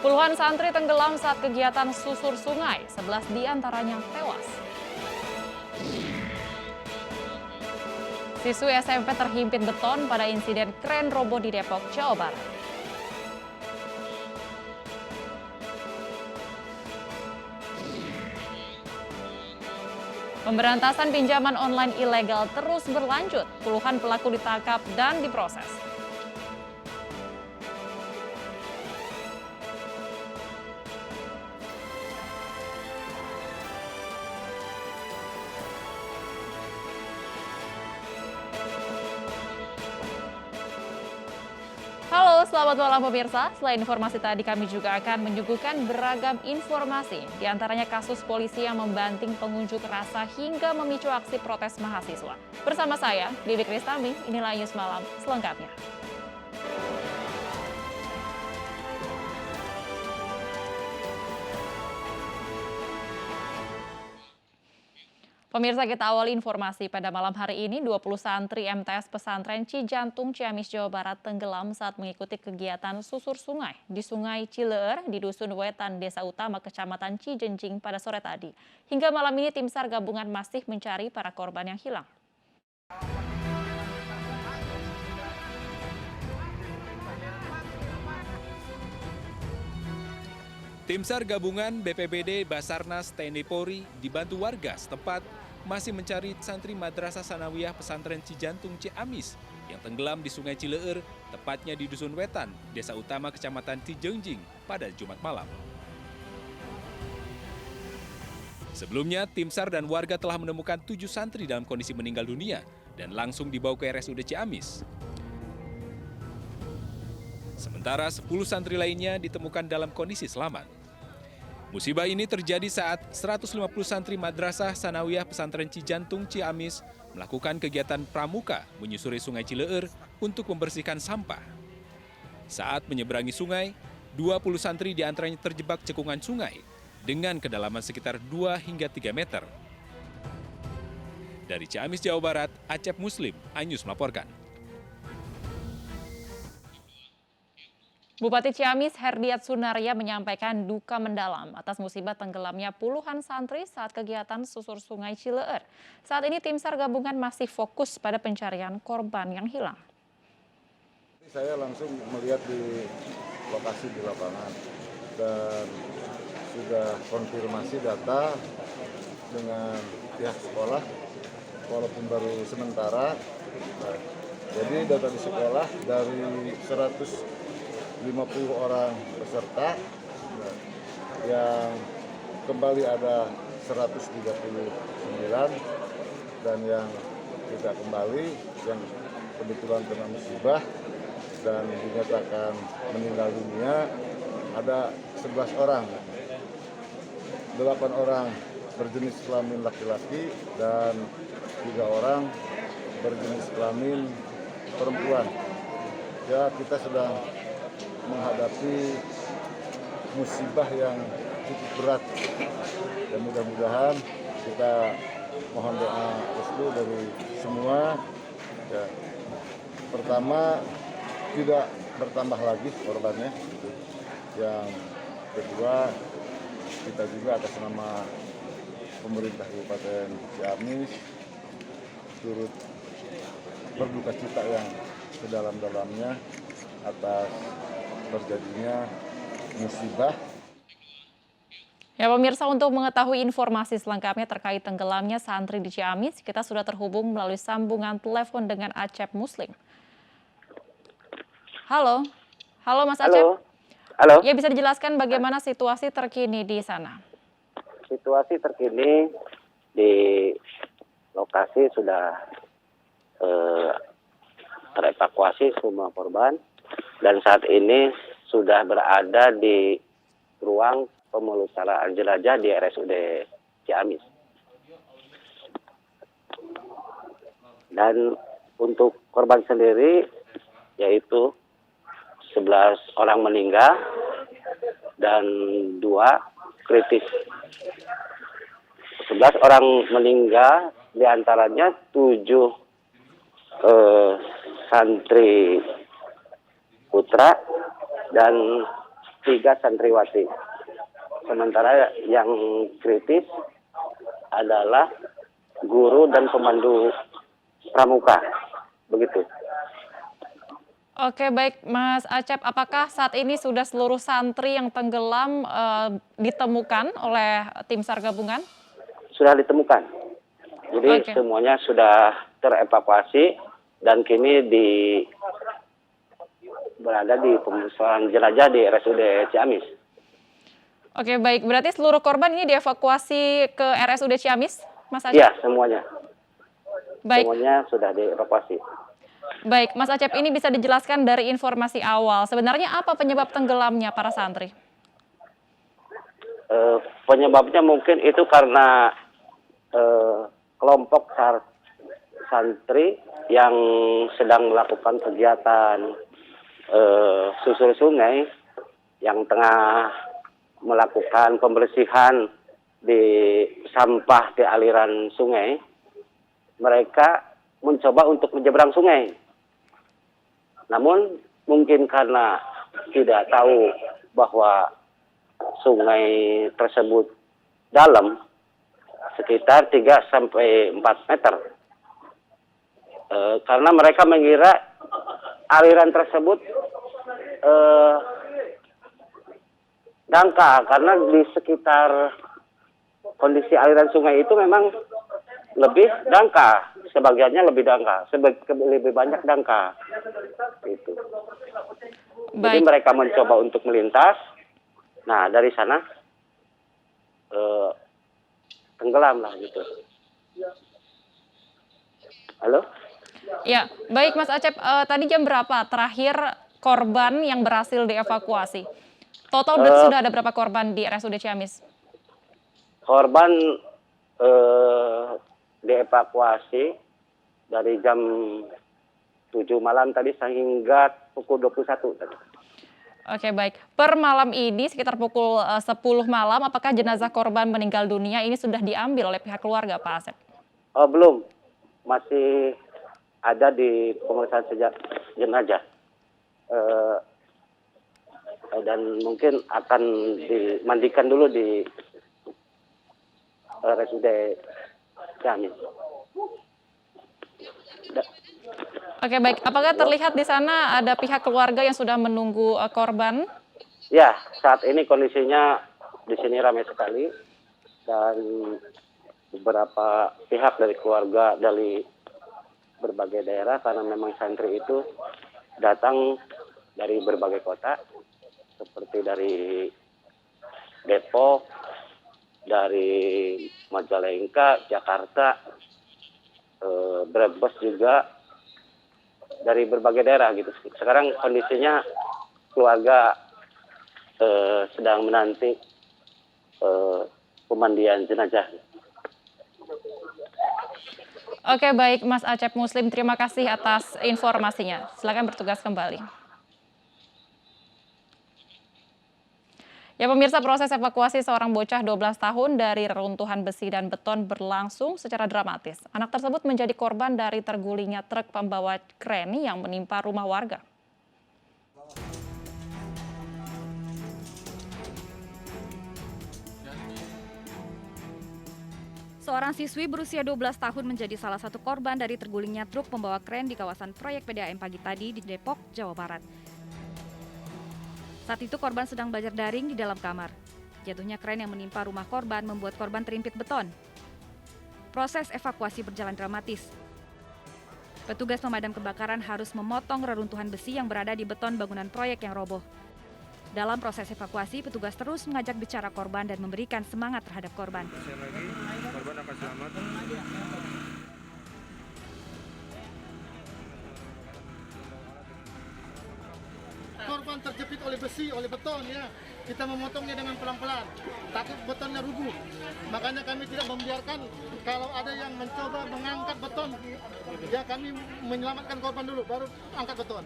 Puluhan santri tenggelam saat kegiatan susur sungai, 11 diantaranya tewas. Siswi SMP terhimpit beton pada insiden kren roboh di Depok, Jawa Barat. Pemberantasan pinjaman online ilegal terus berlanjut. Puluhan pelaku ditangkap dan diproses. Halo, selamat malam pemirsa. Selain informasi tadi, kami juga akan menyuguhkan beragam informasi. Di antaranya kasus polisi yang membanting pengunjuk rasa hingga memicu aksi protes mahasiswa. Bersama saya, Bibi Kristami, inilah News Malam selengkapnya. Pemirsa, kita awali informasi pada malam hari ini. 20 santri MTS Pesantren Cijantung, Ciamis, Jawa Barat tenggelam saat mengikuti kegiatan susur sungai di Sungai Cileur di Dusun Wetan, Desa Utama, Kecamatan Cijenjing pada sore tadi. Hingga malam ini tim SAR gabungan masih mencari para korban yang hilang. Tim SAR gabungan BPBD, Basarnas, TNI Polri dibantu warga setempat masih mencari santri Madrasah Sanawiyah Pesantren Cijantung Ciamis yang tenggelam di Sungai Cileur, tepatnya di Dusun Wetan, Desa Utama, Kecamatan Cijenjing pada Jumat malam. Sebelumnya, tim SAR dan warga telah menemukan 7 santri dalam kondisi meninggal dunia dan langsung dibawa ke RSUD Ciamis. Sementara 10 santri lainnya ditemukan dalam kondisi selamat. Musibah ini terjadi saat 150 santri Madrasah Sanawiyah Pesantren Cijantung Ciamis melakukan kegiatan pramuka menyusuri Sungai Cileur untuk membersihkan sampah. Saat menyeberangi sungai, 20 santri diantaranya terjebak cekungan sungai dengan kedalaman sekitar 2 hingga 3 meter. Dari Ciamis, Jawa Barat, Acep Muslim, iNews melaporkan. Bupati Ciamis Herdiat Sunaria menyampaikan duka mendalam atas musibah tenggelamnya puluhan santri saat kegiatan susur Sungai Cileur. Saat ini tim SAR gabungan masih fokus pada pencarian korban yang hilang. Saya langsung melihat di lokasi di lapangan dan sudah konfirmasi data dengan pihak sekolah, walaupun baru sementara. Jadi data di sekolah dari 150 orang peserta, yang kembali ada 139 dan yang tidak kembali, yang kebetulan kena musibah dan dinyatakan meninggal dunia ada 11 orang. 8 orang berjenis kelamin laki-laki dan 3 orang berjenis kelamin perempuan. Ya, kita sedang menghadapi musibah yang cukup berat dan mudah-mudahan kita mohon doa restu dari semua. Ya, pertama, tidak bertambah lagi korbannya. Yang kedua, kita juga atas nama pemerintah Kabupaten Ciamis turut berduka cita yang sedalam-dalamnya atas terjadinya musibah. Ya pemirsa, untuk mengetahui informasi selengkapnya terkait tenggelamnya santri di Ciamis, kita sudah terhubung melalui sambungan telepon dengan Acep Muslim. Halo, halo Mas Acep. Halo. Ya, bisa dijelaskan bagaimana situasi terkini di sana? Situasi terkini di lokasi sudah terevakuasi semua korban dan saat ini sudah berada di ruang pemulasaran jenazah di RSUD Ciamis. Dan untuk korban sendiri yaitu 11 orang meninggal dan 2 kritis. 11 orang meninggal, diantaranya 7 santri putra dan 3 santriwati. Sementara yang kritis adalah guru dan pemandu pramuka. Begitu. Oke, baik Mas Acep, apakah saat ini sudah seluruh santri yang tenggelam ditemukan oleh tim SAR gabungan? Sudah ditemukan. Jadi Oke. semuanya sudah terevakuasi dan kini berada di pemusatan jenazah di RSUD Ciamis. Oke, baik. Berarti seluruh korban ini dievakuasi ke RSUD Ciamis, Mas Acep? Iya, semuanya. Baik. Semuanya sudah dievakuasi. Baik, Mas Acep, ini bisa dijelaskan dari informasi awal. Sebenarnya apa penyebab tenggelamnya para santri? Penyebabnya mungkin itu karena kelompok santri yang sedang melakukan kegiatan susur sungai yang tengah melakukan pembersihan di sampah di aliran sungai. Mereka mencoba untuk menyeberang sungai. Namun mungkin karena tidak tahu bahwa sungai tersebut dalam sekitar 3-4 meter. Karena mereka mengira aliran tersebut dangkal, karena di sekitar kondisi aliran sungai itu memang lebih dangkal, sebagiannya lebih dangkal, lebih banyak dangkal. Gitu. Jadi Baik. mereka mencoba untuk melintas. Nah, dari sana tenggelam lah gitu. Halo? Ya, baik Mas Acep, tadi jam berapa terakhir korban yang berhasil dievakuasi? Total berarti sudah ada berapa korban di RSUD Ciamis? Korban dievakuasi dari jam 7 malam tadi hingga pukul 21 tadi. Oke, baik. Per malam ini sekitar pukul 10 malam, apakah jenazah korban meninggal dunia ini sudah diambil oleh pihak keluarga, Pak Asep? Belum, masih ada di pemeriksaan jenazah. Dan mungkin akan dimandikan dulu di RSUD Ciamis. Oke, baik. Apakah terlihat di sana ada pihak keluarga yang sudah menunggu korban? Ya, saat ini kondisinya di sini ramai sekali dan beberapa pihak dari keluarga dari berbagai daerah, karena memang santri itu datang dari berbagai kota seperti dari Depok, dari Majalengka, Jakarta, Brebes juga, dari berbagai daerah gitu. Sekarang kondisinya keluarga sedang menanti pemandian jenazah. Oke, baik Mas Acep Muslim, terima kasih atas informasinya. Silakan bertugas kembali. Ya pemirsa, proses evakuasi seorang bocah 12 tahun dari reruntuhan besi dan beton berlangsung secara dramatis. Anak tersebut menjadi korban dari tergulingnya truk pembawa kren yang menimpa rumah warga. Seorang siswi berusia 12 tahun menjadi salah satu korban dari tergulingnya truk pembawa kren di kawasan proyek PDAM pagi tadi di Depok, Jawa Barat. Saat itu korban sedang belajar daring di dalam kamar. Jatuhnya kren yang menimpa rumah korban membuat korban terimpit beton. Proses evakuasi berjalan dramatis. Petugas pemadam kebakaran harus memotong reruntuhan besi yang berada di beton bangunan proyek yang roboh. Dalam proses evakuasi, petugas terus mengajak bicara korban dan memberikan semangat terhadap korban. Korban akan selamat. Korban terjepit oleh besi, oleh beton ya. Kita memotongnya dengan pelan-pelan. Takut betonnya rubuh. Makanya kami tidak membiarkan kalau ada yang mencoba mengangkat beton. Ya kami menyelamatkan korban dulu, baru angkat beton.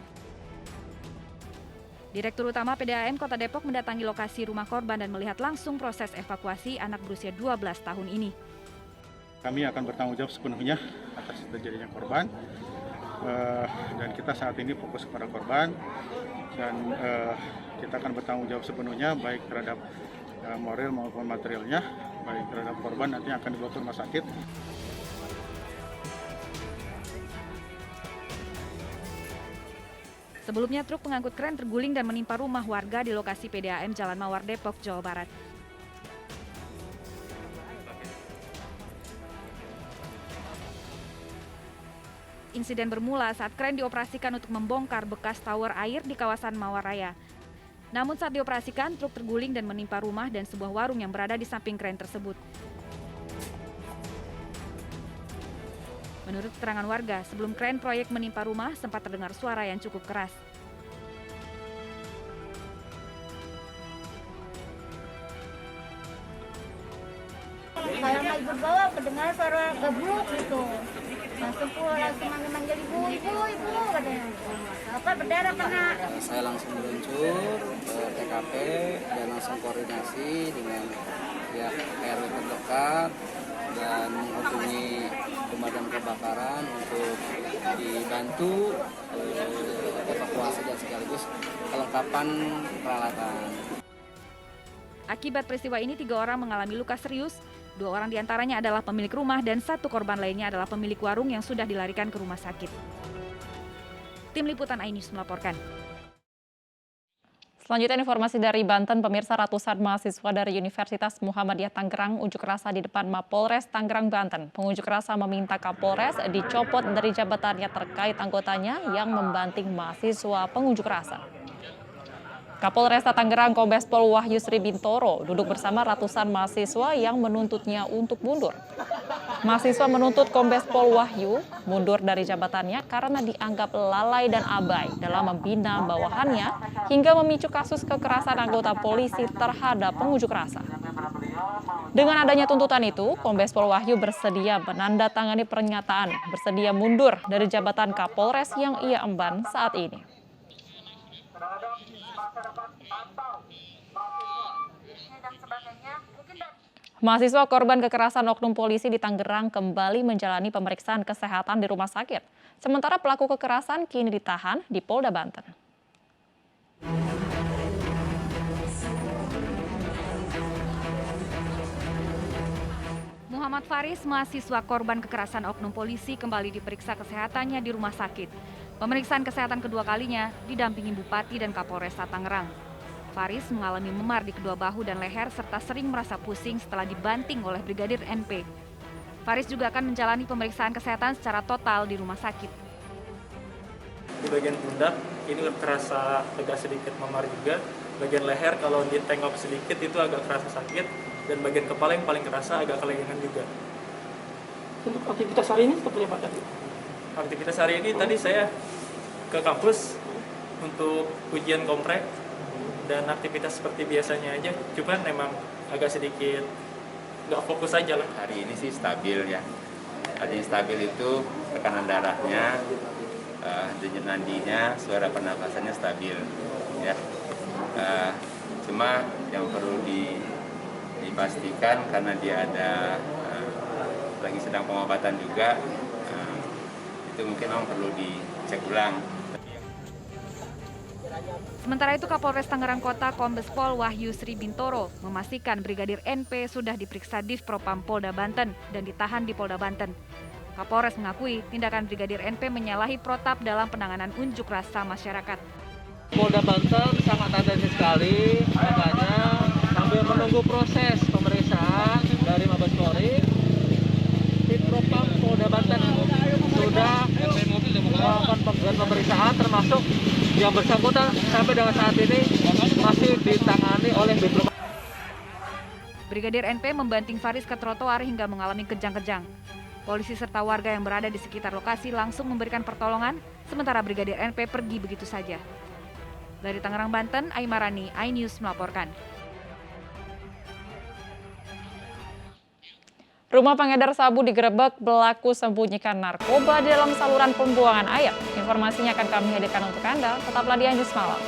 Direktur Utama PDAM Kota Depok mendatangi lokasi rumah korban dan melihat langsung proses evakuasi anak berusia 12 tahun ini. Kami akan bertanggung jawab sepenuhnya atas terjadinya korban. dan kita saat ini fokus kepada korban dan kita akan bertanggung jawab sepenuhnya baik terhadap moral maupun materialnya, baik terhadap korban nanti akan dibawa ke rumah sakit. Sebelumnya truk pengangkut kren terguling dan menimpa rumah warga di lokasi PDAM Jalan Mawar, Depok, Jawa Barat. Insiden bermula saat kren dioperasikan untuk membongkar bekas tower air di kawasan Mawar Raya. Namun saat dioperasikan, truk terguling dan menimpa rumah dan sebuah warung yang berada di samping kren tersebut. Menurut keterangan warga, sebelum kren proyek menimpa rumah, sempat terdengar suara yang cukup keras. Kalau mau ibu bawa, kedengar suara gebluk gitu. Langsung manggil ibu, katanya. Apa berdarah kena? Saya langsung meluncur ke TKP dan langsung koordinasi dengan pihak RW terdekat dan menghubungi pemadam kebakaran untuk dibantu evakuasi dan sekaligus kelengkapan peralatan. Akibat peristiwa ini 3 orang mengalami luka serius, 2 orang diantaranya adalah pemilik rumah dan 1 korban lainnya adalah pemilik warung yang sudah dilarikan ke rumah sakit. Tim Liputan iNews melaporkan. Selanjutnya informasi dari Banten, pemirsa, ratusan mahasiswa dari Universitas Muhammadiyah Tangerang unjuk rasa di depan Mapolres Tangerang, Banten. Pengunjuk rasa meminta Kapolres dicopot dari jabatannya terkait anggotanya yang membanting mahasiswa pengunjuk rasa. Kapolresta Tangerang Kombes Pol Wahyu Sri Bintoro duduk bersama ratusan mahasiswa yang menuntutnya untuk mundur. Mahasiswa menuntut Kombes Pol Wahyu mundur dari jabatannya karena dianggap lalai dan abai dalam membina bawahannya hingga memicu kasus kekerasan anggota polisi terhadap pengunjuk rasa. Dengan adanya tuntutan itu, Kombes Pol Wahyu bersedia menandatangani pernyataan bersedia mundur dari jabatan Kapolres yang ia emban saat ini. Mahasiswa korban kekerasan oknum polisi di Tangerang kembali menjalani pemeriksaan kesehatan di rumah sakit. Sementara pelaku kekerasan kini ditahan di Polda Banten. Muhammad Faris, mahasiswa korban kekerasan oknum polisi, kembali diperiksa kesehatannya di rumah sakit. Pemeriksaan kesehatan kedua kalinya didampingi Bupati dan Kapolresta Tangerang. Faris mengalami memar di kedua bahu dan leher serta sering merasa pusing setelah dibanting oleh Brigadir NP. Faris juga akan menjalani pemeriksaan kesehatan secara total di rumah sakit. Di bagian pundak ini terasa agak sedikit memar juga. Bagian leher kalau ditengok sedikit itu agak kerasa sakit, dan bagian kepala yang paling kerasa agak kelengan juga. Untuk aktivitas hari ini seperti apa tadi? Aktivitas hari ini tadi saya ke kampus untuk ujian komprek dan aktivitas seperti biasanya aja, cuman memang agak sedikit nggak fokus aja lah. Hari ini sih stabil ya. Artinya stabil itu tekanan darahnya, denyut nadinya, suara pernapasannya stabil ya. Cuma yang perlu dipastikan karena dia ada lagi sedang pengobatan juga, itu mungkin memang perlu dicek ulang. Sementara itu Kapolres Tangerang Kota Kombes Pol Wahyu Sri Bintoro memastikan Brigadir NP sudah diperiksa di Propam Polda Banten dan ditahan di Polda Banten. Kapolres mengakui tindakan Brigadir NP menyalahi protap dalam penanganan unjuk rasa masyarakat. Polda Banten sangat atensi sekali, makanya sambil menunggu proses pemeriksaan dari Mabes Polri, di Propam Polda Banten sudah melakukan pemeriksaan termasuk yang bersangkutan sampai dengan saat ini masih ditangani oleh Bipro. Brigadir NP membanting Faris ke trotoar hingga mengalami kejang-kejang. Polisi serta warga yang berada di sekitar lokasi langsung memberikan pertolongan, sementara Brigadir NP pergi begitu saja. Dari Tangerang, Banten, Aimarani, iNews melaporkan. Rumah pengedar sabu digerebek, pelaku sembunyikan narkoba di dalam saluran pembuangan air. Informasinya akan kami hadirkan untuk Anda. Tetaplah di iNews Malam.